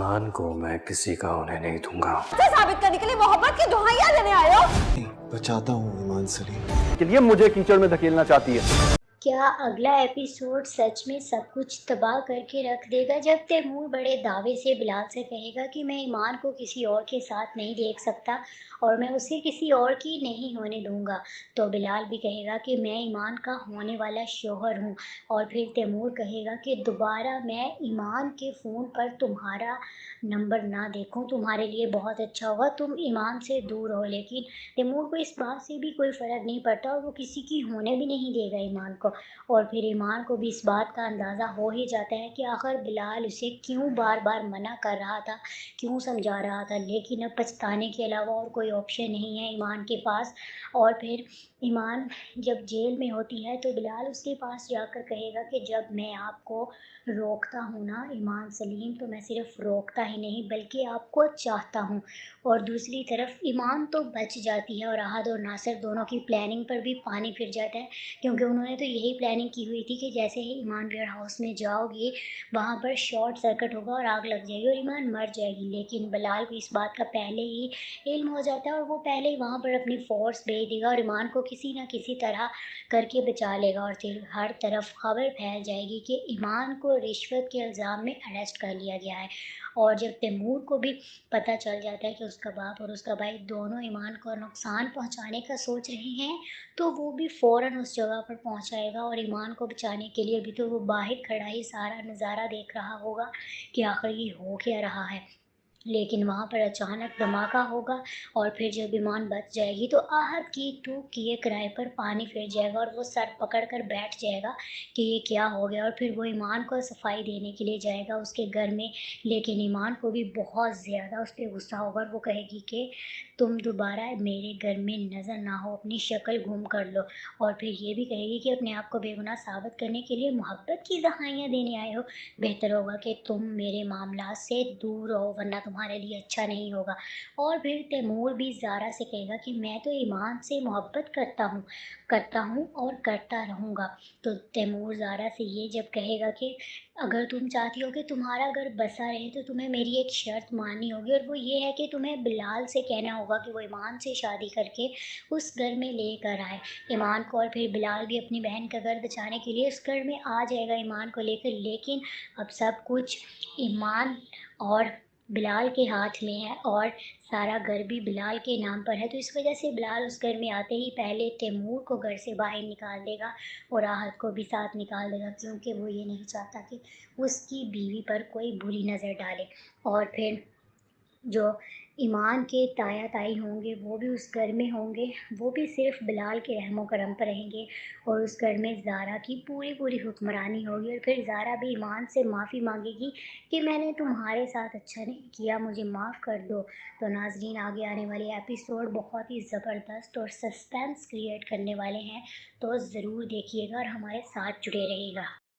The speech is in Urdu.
ایمان کو میں کسی کا ہونے نہیں دوں گا۔ ثابت کرنے کے لیے محبت کی دہائیاں لینے آئے ہو؟ بچاتا ہوں ایمان سلیم کہ یہ مجھے کیچڑ میں دھکیلنا چاہتی ہے۔ کیا اگلا ایپیسوڈ سچ میں سب کچھ تباہ کر کے رکھ دے گا جب تیمور بڑے دعوے سے بلال سے کہے گا کہ میں ایمان کو کسی اور کے ساتھ نہیں دیکھ سکتا اور میں اسے کسی اور کی نہیں ہونے دوں گا، تو بلال بھی کہے گا کہ میں ایمان کا ہونے والا شوہر ہوں، اور پھر تیمور کہے گا کہ دوبارہ میں ایمان کے فون پر تمہارا نمبر نہ دیکھوں، تمہارے لیے بہت اچھا ہوگا، تم ایمان سے دور ہو۔ لیکن تیمور کو اس بات سے بھی کوئی فرق نہیں پڑتا اور وہ کسی کی ہونے بھی نہیں دے گا ایمان کو، اور پھر ایمان کو بھی اس بات کا اندازہ ہو ہی جاتا ہے کہ آخر بلال اسے کیوں بار بار منع کر رہا تھا، کیوں سمجھا رہا تھا، لیکن اب پچھتانے کے علاوہ اور کوئی آپشن نہیں ہے ایمان کے پاس۔ اور پھر ایمان جب جیل میں ہوتی ہے تو بلال اس کے پاس جا کر کہے گا کہ جب میں آپ کو روکتا ہوں نا ایمان سلیم، تو میں صرف روکتا ہی نہیں بلکہ آپ کو چاہتا ہوں۔ اور دوسری طرف ایمان تو بچ جاتی ہے اور احد اور ناصر دونوں کی پلاننگ پر بھی پانی پھر جاتا ہے، کیونکہ انہوں نے تو یہی پلاننگ کی ہوئی تھی کہ جیسے ہی ایمان ویئر ہاؤس میں جاؤ گی وہاں پر شارٹ سرکٹ ہوگا اور آگ لگ جائے گی اور ایمان مر جائے گی، لیکن بلال کو اس بات کا پہلے ہی علم ہو جاتا ہے اور وہ پہلے ہی وہاں پر اپنی فورس بھیج دے گا اور ایمان کو کسی نہ کسی طرح کر کے بچا لے گا، اور پھر ہر طرف خبر پھیل جائے گی کہ ایمان کو رشوت کے الزام میں اریسٹ کر لیا گیا ہے۔ اور جب تیمور کو بھی پتہ چل جاتا ہے کہ اس کا باپ اور اس کا بھائی دونوں ایمان کو نقصان پہنچانے کا سوچ رہے ہیں، تو وہ بھی فوراً اس جگہ پر پہنچ جائے گا اور ایمان کو بچانے کے لیے بھی تو وہ باہر کھڑا ہی سارا نظارہ دیکھ رہا ہوگا کہ آخر یہ ہو کیا رہا ہے، لیکن وہاں پر اچانک دھماکہ ہوگا اور پھر جب ایمان بچ جائے گی تو آہت کی تو کیے کرائے پر پانی پھر جائے گا اور وہ سر پکڑ کر بیٹھ جائے گا کہ یہ کیا ہو گیا، اور پھر وہ ایمان کو صفائی دینے کے لیے جائے گا اس کے گھر میں، لیکن ایمان کو بھی بہت زیادہ اس پہ غصہ ہوگا اور وہ کہے گی کہ تم دوبارہ میرے گھر میں نظر نہ ہو، اپنی شکل گم کر لو، اور پھر یہ بھی کہے گی کہ اپنے آپ کو بے گناہ ثابت کرنے کے لیے محبت کی دہائیاں دینے آئے ہو، بہتر ہوگا کہ تم میرے معاملات سے دور رہو ورنہ تمہارے لیے اچھا نہیں ہوگا۔ اور پھر تیمور بھی زارا سے کہے گا کہ میں تو ایمان سے محبت کرتا ہوں اور کرتا رہوں گا، تو تیمور زارا سے یہ جب کہے گا کہ اگر تم چاہتی ہو کہ تمہارا گھر بسا رہے تو تمہیں میری ایک شرط ماننی ہوگی، اور وہ یہ ہے کہ تمہیں بلال سے کہنا ہوگا کہ وہ ایمان سے شادی کر کے اس گھر میں لے کر آئے ایمان کو، اور پھر بلال بھی اپنی بہن کا گھر بچانے کے لیے اس گھر میں آ جائے گا ایمان کو لے کر، لیکن اب سب کچھ ایمان اور بلال کے ہاتھ میں ہے اور سارا گھر بھی بلال کے نام پر ہے، تو اس وجہ سے بلال اس گھر میں آتے ہی پہلے تیمور کو گھر سے باہر نکال دے گا اور راحت کو بھی ساتھ نکال دے گا، کیونکہ وہ یہ نہیں چاہتا کہ اس کی بیوی پر کوئی بری نظر ڈالے۔ اور پھر جو ایمان کے تایا تائی ہوں گے وہ بھی اس گھر میں ہوں گے، وہ بھی صرف بلال کے رحم و کرم پر رہیں گے، اور اس گھر میں زارا کی پوری حکمرانی ہوگی، اور پھر زارا بھی ایمان سے معافی مانگے گی کہ میں نے تمہارے ساتھ اچھا نہیں کیا، مجھے معاف کر دو۔ تو ناظرین آگے آنے والے ایپیسوڈ بہت ہی زبردست اور سسپینس کریٹ کرنے والے ہیں، تو ضرور دیکھیے گا اور ہمارے ساتھ جڑے رہیے گا۔